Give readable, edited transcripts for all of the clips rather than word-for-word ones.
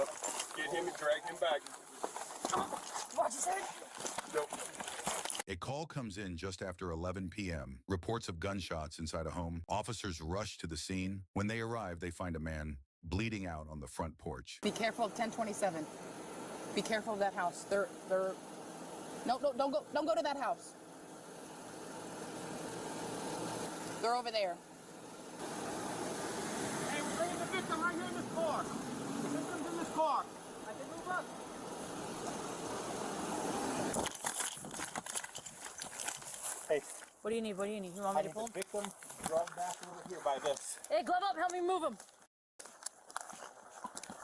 up. Get him and drag him back. Watch his head. Nope. A call comes in just after 11 p.m. Reports of gunshots inside a home. Officers rush to the scene. When they arrive, they find a man bleeding out on the front porch. Be careful of 1027. Be careful of that house. They're. No, don't go to that house. They're over there. Hey, we're bringing the victim right here in this car. The victim's in this car. I can move up. Hey. What do you need? What do you need? You want me to pull him? The victim drove back over here by this. Hey, glove up. Help me move him.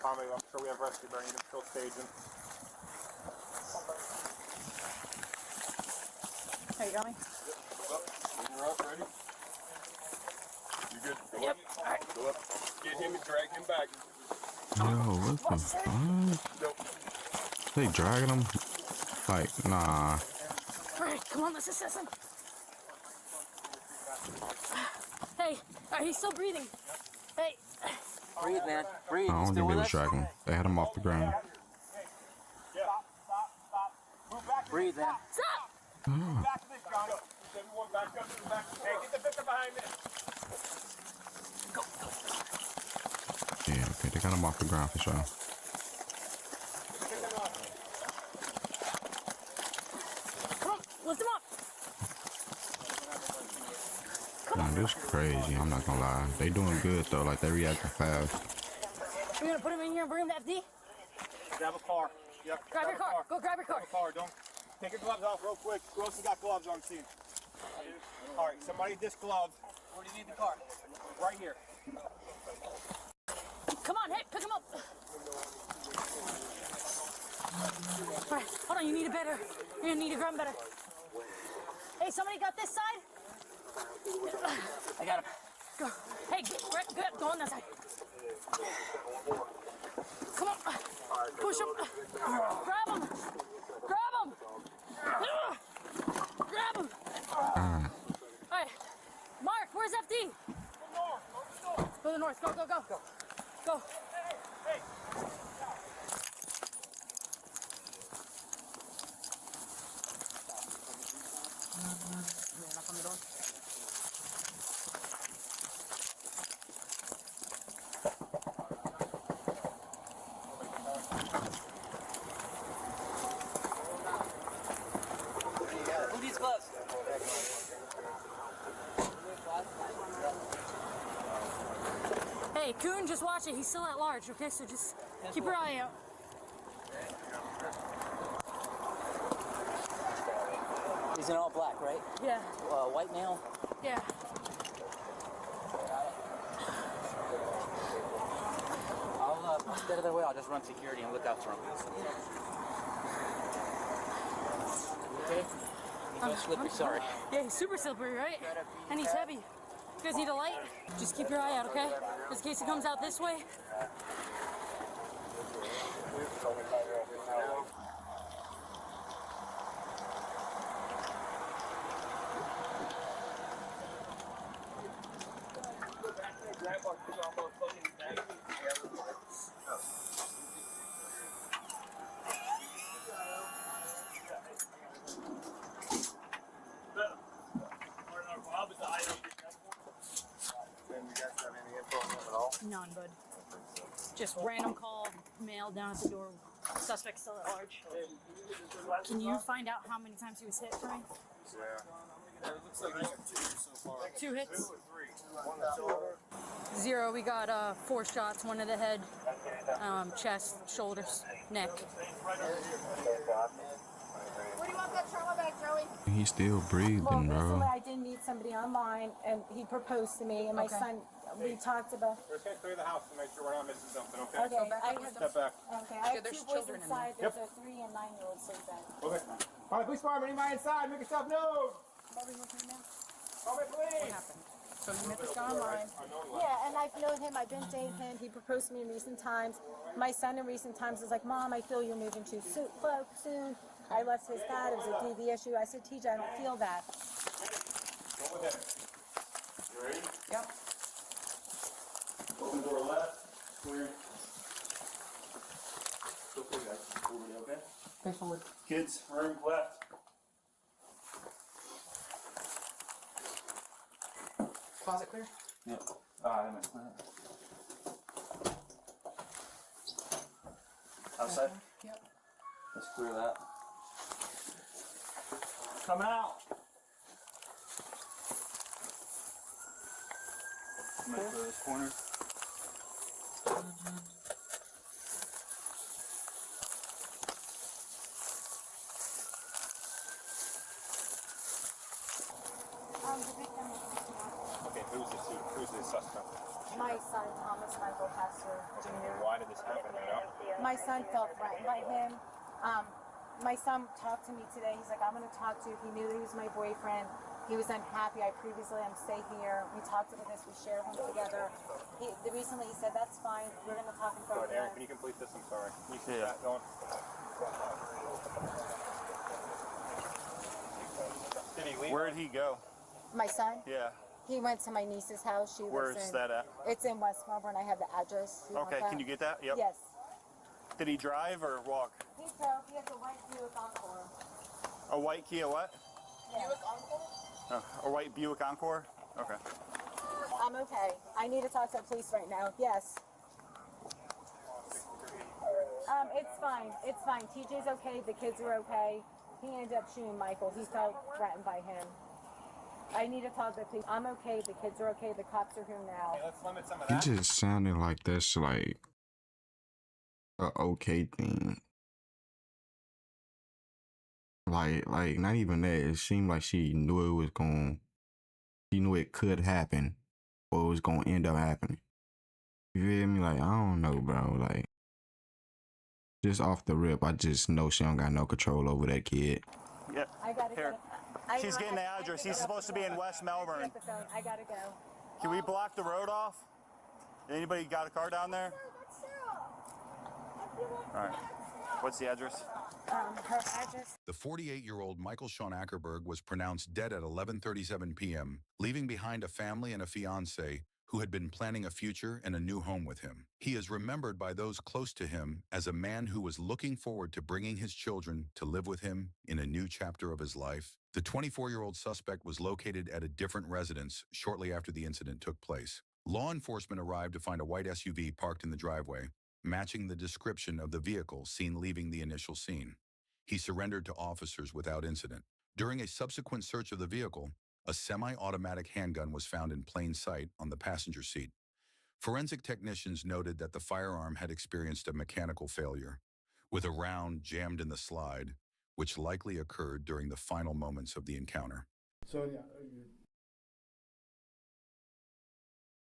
Tommy, I'm sure we have rescue burning him, still staging. Hey, you got me? You're up, ready? You good? Go Yep. up. All right. Go up. Get him and drag him back. Yo, what the fuck? Nope. They dragging him? Like, nah. All right, come on, let's assess him. Hey, all right, he's still breathing. Hey. Breathe, man. Breathe. I don't think they was dragging. dragging him. They had him off the ground. Stop. Move back. Breathe, man. Stop! Move back to this, Johnny. Everyone back up to the back. Hey, get the victim behind me. Yeah, okay, they got him off the ground for sure. Come on, lift him up. Man, this is crazy. I'm not gonna lie. They doing good though. Like they reacting fast. We're gonna put him in here and bring him to FD. Grab a car. Yep. Grab your car. Go grab your car. Grab a car. Don't take your gloves off real quick. Who else has got gloves on scene? All right, somebody disgloved. Where do you need the car? Right here. Come on, hey, pick him up. All right, hold on, you need it better. You're gonna need to grab him better. Hey, somebody got this side? I got him. Go. Hey, go on that side. Come on. Push him. Grab him. Grab him. Grab him. All right. Mark, where's FD? Go to the north. Go. Go. Hey. Knock on the door. Who needs gloves? Hey, Coon, just watch it. He's still at large, okay? So just keep your eye out. He's in all black, right? Yeah. White male. Yeah. I'll get out of their way. I'll just run security and look out for him. Okay? He's so slippery, sorry. Yeah, he's super slippery, right? And he's heavy. You guys need a light? Just keep your eye out, okay? Just in case he comes out this way. None, bud. Just random call, mail down at the door. Suspect still at large. Can you find out how many times he was hit for me? Yeah. It looks like there's 2 so far. 2 hits? 2 or 3. 1 that's over. 0. We got 4 shots. 1 to the head, chest, shoulders, neck. Where do you want that trauma bag, Joey? He's still breathing, Well, bro. recently I did meet somebody online, and he proposed to me, and my Okay. son, we talked about. We're just going to clear the house to make sure we're not missing something, okay? Okay, I have, Step back. okay, I have there's 2 boys children in there. inside. There's a 3 and 9-year-old sleeping. Okay. All right, police department, anybody inside? Make yourself known. Call me, please. So you met this guy online. Yeah, and I've known him. I've been dating him. He proposed to me in recent times. My son in recent times is like, Mom, I feel you're moving too soon. I left his dad. It was a DV issue. I said, TJ, I don't feel that. Go with him. You ready? Yep. Open door left. Clear. forward. Kids, room left. Closet clear? Yep. Outside? Yep. Let's clear that. Coming out. I'm gonna clear this corner. Okay, who's the suspect? My son, Thomas Michael Pastor Jr. Why did this happen, you know? My son felt threatened by him. My son talked to me today. He's like, I'm going to talk to you. He knew that he was my boyfriend. He was unhappy. I previously am stay here. We talked about this. We shared one together. Recently he said, that's fine. We're going to talk in front of Aaron, him. can you complete this? I'm sorry. Can you see that going? Did he leave? Where did he go? My son, Yeah. he went to my niece's house. She lives Where's in, that at? It's in West Melbourne. I have the address. You want Okay, that? can you get that? Yep. Yes. Did he drive or walk? He drove. He has a white Buick Encore. A white Kia what? Buick Encore? A white Buick Encore? Okay. I'm okay. I need to talk to the police right now. Yes. It's fine. It's fine. TJ's okay. The kids are okay. He ended up shooting Michael. He felt threatened by him. I need to talk to the police. I'm okay. The kids are okay. The cops are here now. Hey, let's limit some of It that. just sounded like that's like a okay thing. Like not even that. It seemed like she knew it was she knew it could happen, or it was gonna end up happening. You feel me? Like, I don't know, bro. Like, just off the rip, I just know she don't got no control over that kid. Yep. I gotta Here. go. She's getting the address. He's supposed to be in West Melbourne. I gotta go. Can we block the road off? Anybody got a car down there? All right. What's the address? Her address. The 48-year-old Michael Sean Ackerberg was pronounced dead at 11:37 p.m., leaving behind a family and a fiancée who had been planning a future and a new home with him. He is remembered by those close to him as a man who was looking forward to bringing his children to live with him in a new chapter of his life. The 24-year-old suspect was located at a different residence shortly after the incident took place. Law enforcement arrived to find a white SUV parked in the driveway, matching the description of the vehicle seen leaving the initial scene. He surrendered to officers without incident. During a subsequent search of the vehicle, a semi-automatic handgun was found in plain sight on the passenger seat. Forensic technicians noted that the firearm had experienced a mechanical failure, with a round jammed in the slide, which likely occurred during the final moments of the encounter. So, yeah,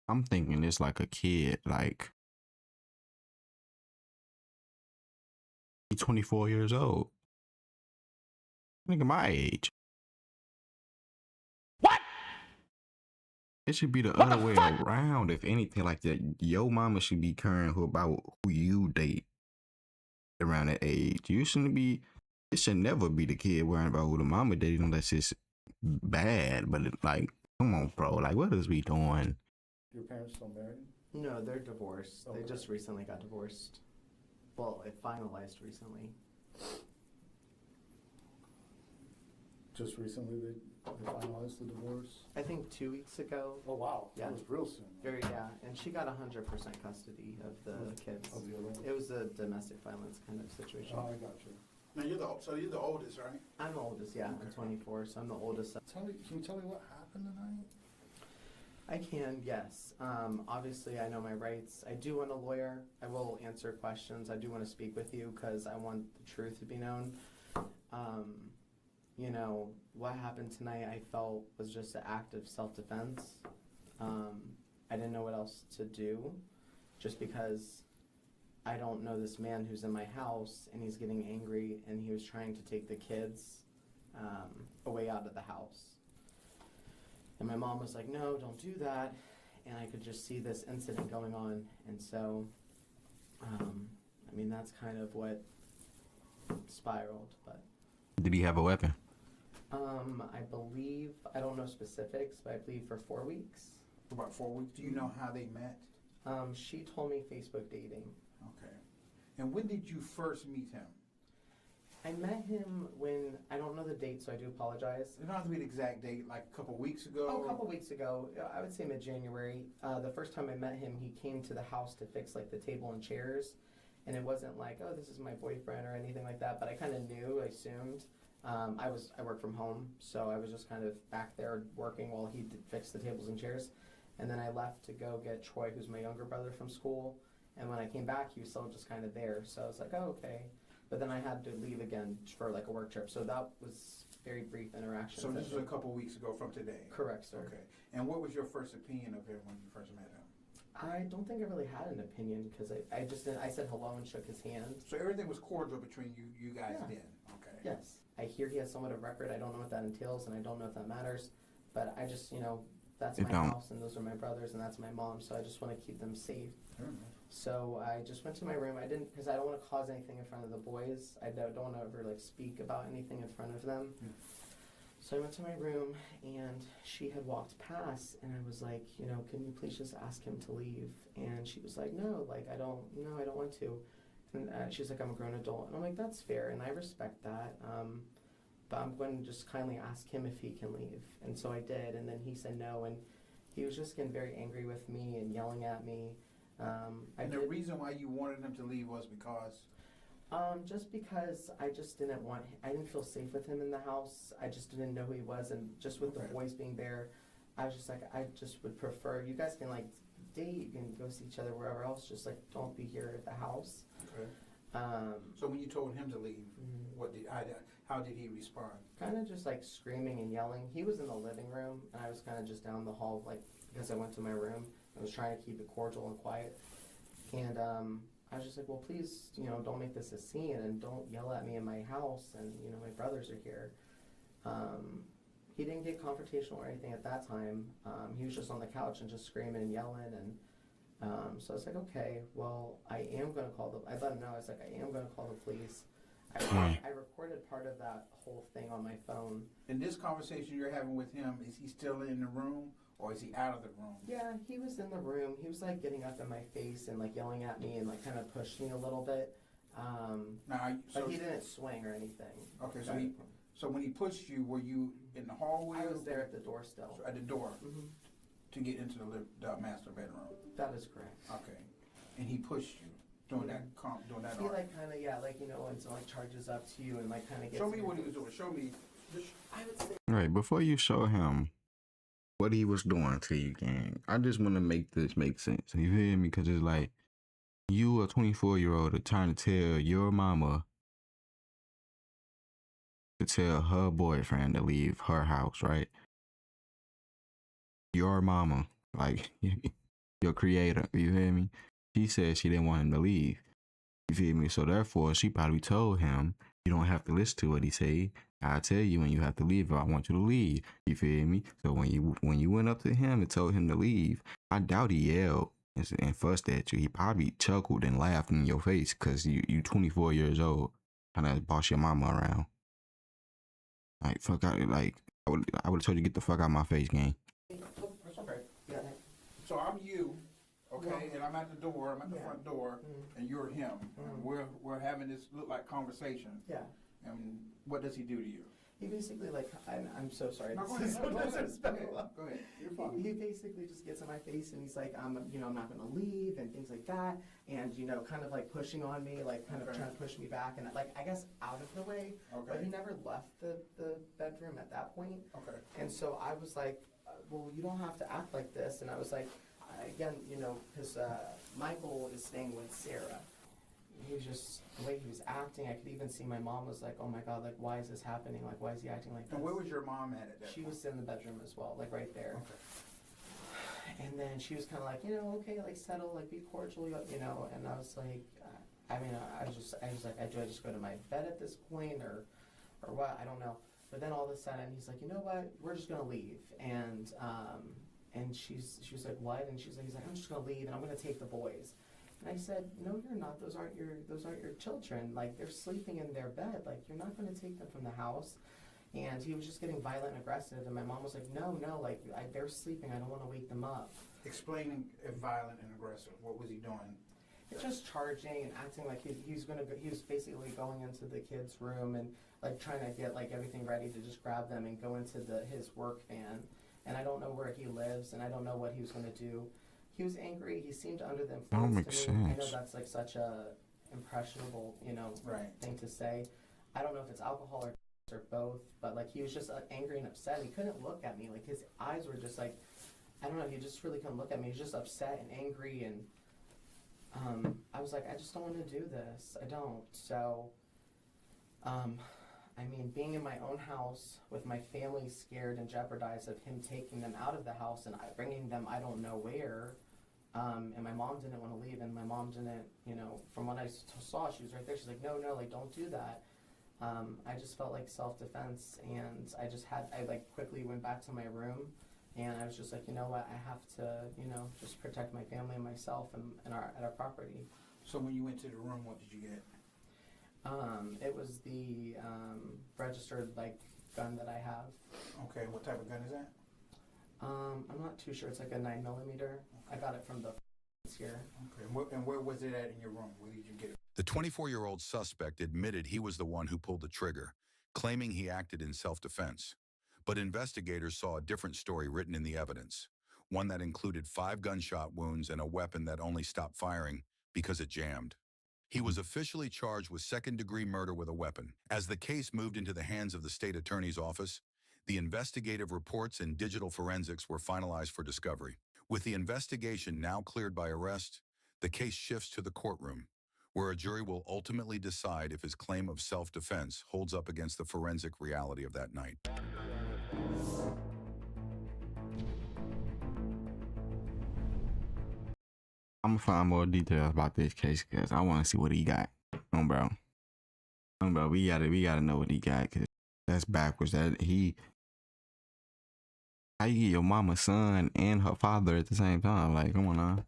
I'm thinking it's like a kid, like he's 24 years old. Nigga my age. What? It should be the other way around. If anything, like that, your mama should be caring about who you date around that age. You shouldn't be. It should never be the kid worrying about who the mama dating unless it's bad. But like, come on, bro. Like, what is we doing? your parents still married? No, they're divorced. Okay. They just recently got divorced. Well, it finalized recently. Just recently they finalized the divorce? I think 2 weeks ago. Oh, wow. Yeah. That was real soon. Yeah. And she got 100% custody of the kids. Of the other one? It was a domestic violence kind of situation. Oh, I got you. Now you're the oldest, right? I'm the oldest, yeah. I'm 24, so I'm the oldest. Can you tell me what happened tonight? I can, yes. Obviously, I know my rights. I do want a lawyer. I will answer questions. I do want to speak with you because I want the truth to be known. You know, what happened tonight I felt was just an act of self-defense. I didn't know what else to do just because I don't know this man who's in my house and he's getting angry and he was trying to take the kids away out of the house. And my mom was like, no, don't do that. And I could just see this incident going on. And so, I mean, that's kind of what spiraled. But Did he have a weapon? I believe, I don't know specifics, but I believe for 4 weeks. For about 4 weeks. Do you know how they met? She told me Facebook dating. Okay. And when did you first meet him? I met him when, I don't know the date, so I do apologize. It don't have to be the exact date, like a couple weeks ago. Oh, a couple weeks ago, I would say mid-January. The first time I met him, he came to the house to fix like the table and chairs. And it wasn't like, oh, this is my boyfriend or anything like that, but I kind of knew, I assumed. I work from home, so I was just kind of back there working while he did fix the tables and chairs. And then I left to go get Troy, who's my younger brother, from school. And when I came back, he was still just kind of there. So I was like, oh, okay. But then I had to leave again for like a work trip. So that was very brief interaction. So this was a couple weeks ago from today? Correct, sir. Okay. And what was your first opinion of him when you first met him? I don't think I really had an opinion because I said hello and shook his hand. So everything was cordial between you guys Yeah. then? Okay. Yes. I hear he has somewhat of record. I don't know what that entails, and I don't know if that matters. But I just, that's my house, and those are my brothers, and that's my mom, so I just want to keep them safe. So I just went to my room. I didn't, because I don't want to cause anything in front of the boys. I don't want to ever, speak about anything in front of them. So I went to my room, and she had walked past, and I was like, can you please just ask him to leave? And she was like, no, I don't want to. And she's like, I'm a grown adult. And I'm like, that's fair, and I respect that. But I'm going to just kindly ask him if he can leave. And so I did, and then he said no, and he was just getting very angry with me and yelling at me. And the reason why you wanted him to leave was because? Just because I just didn't I didn't feel safe with him in the house. I just didn't know who he was, and just with the boys being there, I was just like, I just would prefer, you guys can date, you can go see each other wherever else, just don't be here at the house. Okay. So when you told him to leave, how did he respond? Kind of just screaming and yelling. He was in the living room, and I was kind of just down the hall, because I went to my room. I was trying to keep it cordial and quiet. And I was just like, well, please, don't make this a scene, and don't yell at me in my house, and, my brothers are here. He didn't get confrontational or anything at that time. He was just on the couch and just screaming and yelling, and so I was like, okay, well, I am going to call I let him know, I was like, I am going to call the police. I recorded part of that whole thing on my phone. In this conversation you're having with him, is he still in the room, or is he out of the room? Yeah, he was in the room. He was getting up in my face and yelling at me and kind of pushed me a little bit. But he didn't swing or anything. Okay, so when he pushed you, were you in the hallway? I was there at the door still. So at the door to get into the master bedroom. That is correct. Okay, and he pushed you doing that. He when someone charges up to you and kind of gets. Show me what he was doing. Show me. I would say. Right, before you show him what he was doing to you, gang, I just want to make this make sense. You feel me? Because it's you, a 24-year-old, are trying to tell your mama to tell her boyfriend to leave her house, right? Your mama, your creator, you feel me? She said she didn't want him to leave. You feel me? So therefore, she probably told him, you don't have to listen to what he say. I'll tell you when you have to leave, or I want you to leave. You feel me? So when you went up to him and told him to leave, I doubt he yelled and fussed at you. He probably chuckled and laughed in your face because you 24 years old, trying to boss your mama around. Fuck out, I would have told you get the fuck out of my face, gang. It's okay. Yeah. So I'm you, okay, and I'm at the door. I'm at the front door, and you're him. And we're having this look like conversation. Yeah. And what does he do to you? He basically I'm so sorry. No, go ahead. Go ahead. You're fine. He basically just gets in my face and he's like, I'm not gonna leave and things like that, and kind of pushing on me, kind of trying to push me back and I guess out of the way. Okay. But he never left the bedroom at that point. Okay. And so I was like, well, you don't have to act like this. And I was like, again, because Michael is staying with Sarah. He was just, the way he was acting, I could even see my mom was like, oh my God, why is this happening? Why is he acting like this? And where was your mom at that She point? was in the bedroom as well, right there. Okay. And then she was kind of okay, settle, be cordial, and I was like, I was like, do I just go to my bed at this point or what? I don't know. But then all of a sudden he's like, you know what? We're just gonna leave. And she was like, what? And he's like, I'm just gonna leave and I'm gonna take the boys. And I said, no, you're not. Those aren't your children. They're sleeping in their bed. You're not going to take them from the house. And he was just getting violent and aggressive. And my mom was like, no, they're sleeping. I don't want to wake them up. Explaining violent and aggressive. What was he doing? just charging and acting like he was basically going into the kid's room and like trying to get like everything ready to just grab them and go into his work van. And I don't know where he lives, and I don't know what he was going to do. He was angry. He seemed under the influence. That makes to me. I know sense. that's like such a impressionable, Right. thing to say. I don't know if it's alcohol or both, but like he was just angry and upset. He couldn't look at me. Like his eyes were just like, I don't know. He just really couldn't look at me. He was just upset and angry, and I was like, I just don't want to do this. I don't. So, I mean, being in my own house with my family scared and jeopardized of him taking them out of the house and bringing them I don't know where, and my mom didn't want to leave, and my mom didn't, from what I saw, she was right there. She's like, no, like, don't do that. I just felt like self-defense, and I like quickly went back to my room, and I was just like, you know what, I have to, just protect my family and myself and at our property. So when you went to the room, what did you get? It was the registered like gun that I have. Okay, what type of gun is that? I'm not too sure. It's like a 9mm. I got it from the here. Okay, and where was it at in your room? Where did you get it? The 24-year-old suspect admitted he was the one who pulled the trigger, claiming he acted in self-defense. But investigators saw a different story written in the evidence, one that included 5 gunshot wounds and a weapon that only stopped firing because it jammed. He was officially charged with second-degree murder with a weapon. As the case moved into the hands of the state attorney's office, the investigative reports and digital forensics were finalized for discovery. With the investigation now cleared by arrest, the case shifts to the courtroom, where a jury will ultimately decide if his claim of self-defense holds up against the forensic reality of that night. I'm gonna find more details about this case because I want to see what he got. Bro, we gotta know what he got because that's backwards. How you get your mama's son and her father at the same time? Like, come on now.